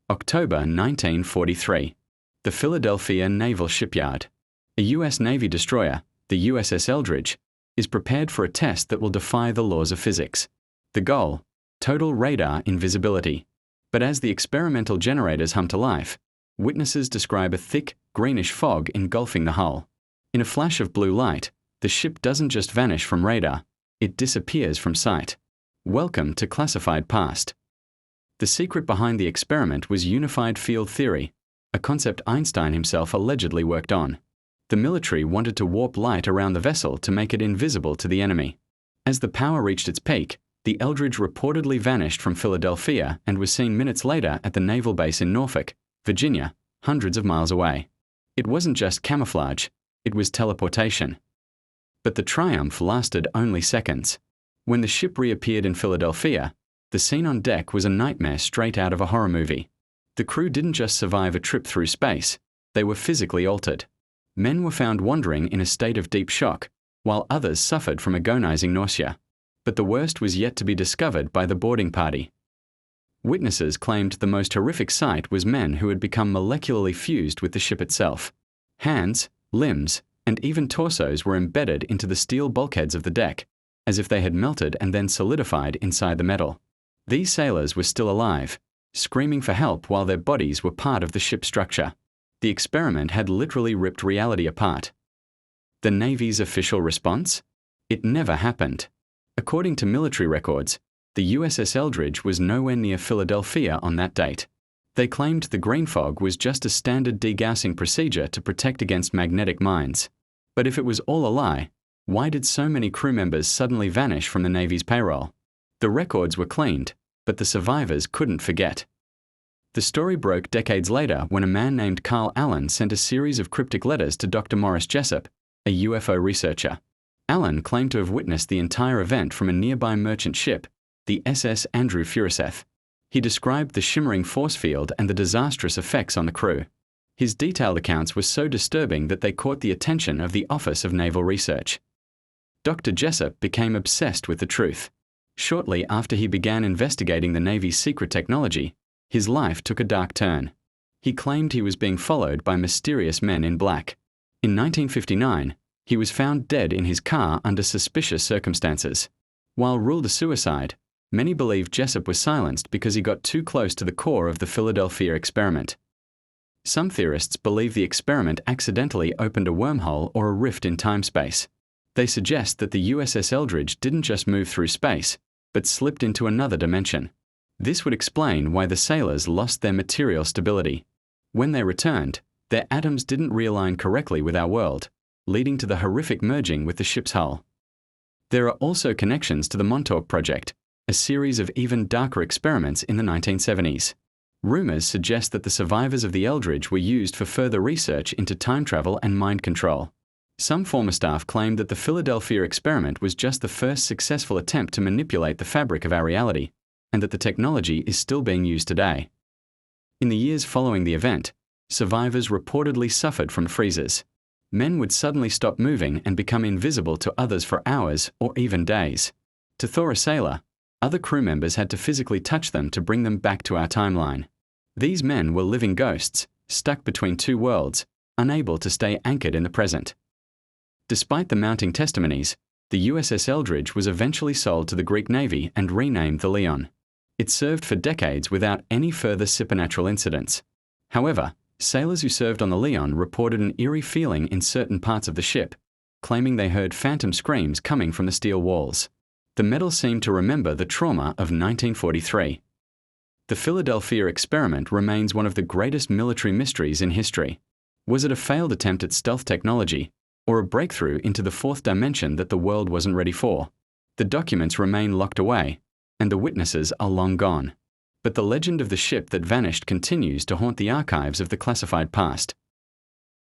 October 1943. The Philadelphia Naval Shipyard. A U.S. Navy destroyer, the USS Eldridge, is prepared for a test that will defy the laws of physics. The goal? Total radar invisibility. But as the experimental generators hum to life, witnesses describe a thick, greenish fog engulfing the hull. In a flash of blue light, the ship doesn't just vanish from radar, it disappears from sight. Welcome to classified past. The secret behind the experiment was unified field theory, a concept Einstein himself allegedly worked on. The military wanted to warp light around the vessel to make it invisible to the enemy. As the power reached its peak, the Eldridge reportedly vanished from Philadelphia and was seen minutes later at the naval base in Norfolk, Virginia, hundreds of miles away. It wasn't just camouflage, it was teleportation. But the triumph lasted only seconds. When the ship reappeared in Philadelphia, the scene on deck was a nightmare straight out of a horror movie. The crew didn't just survive a trip through space, they were physically altered. Men were found wandering in a state of deep shock, while others suffered from agonizing nausea. But the worst was yet to be discovered by the boarding party. Witnesses claimed the most horrific sight was men who had become molecularly fused with the ship itself. Hands, limbs, and even torsos were embedded into the steel bulkheads of the deck, as if they had melted and then solidified inside the metal. These sailors were still alive, screaming for help while their bodies were part of the ship's structure. The experiment had literally ripped reality apart. The Navy's official response? It never happened. According to military records, the USS Eldridge was nowhere near Philadelphia on that date. They claimed the green fog was just a standard degaussing procedure to protect against magnetic mines. But if it was all a lie, why did so many crew members suddenly vanish from the Navy's payroll? The records were cleaned, but the survivors couldn't forget. The story broke decades later when a man named Carl Allen sent a series of cryptic letters to Dr. Morris Jessup, a UFO researcher. Allen claimed to have witnessed the entire event from a nearby merchant ship, the SS Andrew Furuseth. He described the shimmering force field and the disastrous effects on the crew. His detailed accounts were so disturbing that they caught the attention of the Office of Naval Research. Dr. Jessup became obsessed with the truth. Shortly after he began investigating the Navy's secret technology, his life took a dark turn. He claimed he was being followed by mysterious men in black. In 1959, he was found dead in his car under suspicious circumstances. While ruled a suicide, many believe Jessup was silenced because he got too close to the core of the Philadelphia experiment. Some theorists believe the experiment accidentally opened a wormhole or a rift in time-space. They suggest that the USS Eldridge didn't just move through space, but slipped into another dimension. This would explain why the sailors lost their material stability. When they returned, their atoms didn't realign correctly with our world, leading to the horrific merging with the ship's hull. There are also connections to the Montauk Project, a series of even darker experiments in the 1970s. Rumors suggest that the survivors of the Eldridge were used for further research into time travel and mind control. Some former staff claimed that the Philadelphia experiment was just the first successful attempt to manipulate the fabric of our reality, and that the technology is still being used today. In the years following the event, survivors reportedly suffered from freezes. Men would suddenly stop moving and become invisible to others for hours or even days. To thaw a sailor, other crew members had to physically touch them to bring them back to our timeline. These men were living ghosts, stuck between two worlds, unable to stay anchored in the present. Despite the mounting testimonies, the USS Eldridge was eventually sold to the Greek Navy and renamed the Leon. It served for decades without any further supernatural incidents. However, sailors who served on the Leon reported an eerie feeling in certain parts of the ship, claiming they heard phantom screams coming from the steel walls. The metal seemed to remember the trauma of 1943. The Philadelphia experiment remains one of the greatest military mysteries in history. Was it a failed attempt at stealth technology, or a breakthrough into the fourth dimension that the world wasn't ready for? The documents remain locked away, and the witnesses are long gone. But the legend of the ship that vanished continues to haunt the archives of the classified past.